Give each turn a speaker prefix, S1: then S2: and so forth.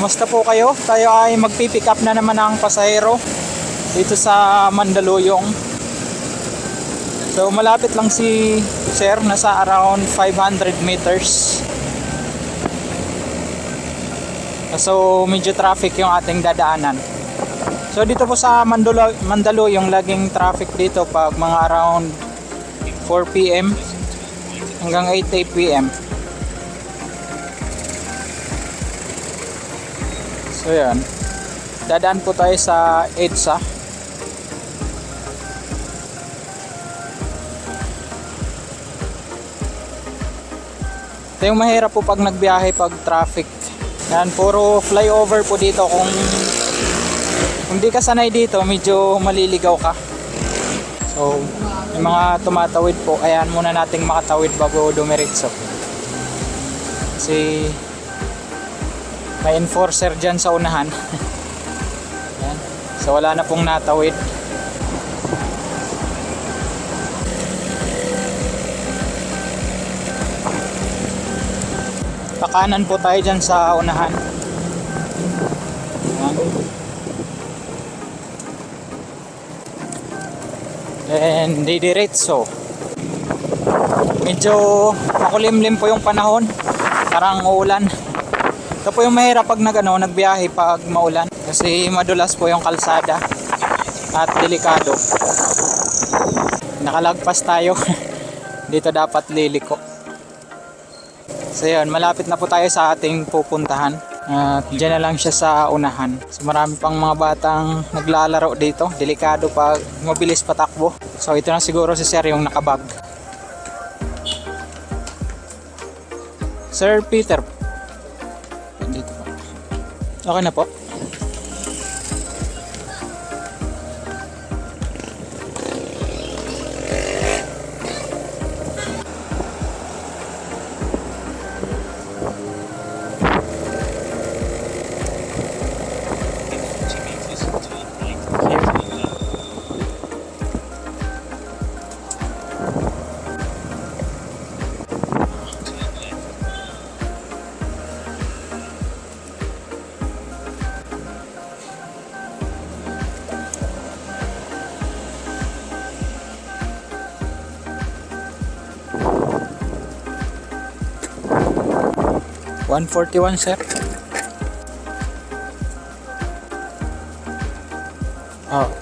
S1: Kamusta po kayo? Tayo ay magpipick up na naman ng pasahero dito sa Mandaluyong. So malapit lang si sir, nasa around 500 meters. So medyo traffic yung ating dadaanan. So dito po sa Mandaluyong, laging traffic dito pag mga around 4 PM hanggang 8 PM. So yan, dadaan po tayo sa EDSA. Ito yung mahirap po pag nagbiyahe pag traffic. Yan, puro flyover po dito. Kung hindi ka sanay dito, medyo maliligaw ka. So may mga tumatawid po, ayan muna nating makatawid bago dumiretso. Kasi may enforcer dyan sa unahan. Ayan. So wala na pong natawid. Pakanan po tayo dyan sa unahan. Ayan. And didiretso. Medyo makulimlim po yung panahon. Parang uulan. Ito po yung mahirap pag nagbiyahe pag maulan. Kasi madulas po yung kalsada. At delikado. Nakalagpas tayo. Dito dapat liliko. So yun, malapit na po tayo sa ating pupuntahan. At dyan na lang siya sa unahan. So marami pang mga batang naglalaro dito. Delikado pag mabilis patakbo. So ito na siguro si sir yung nakabag. Sir Peter. Dito po. Okay na po. $141 sir. Oh.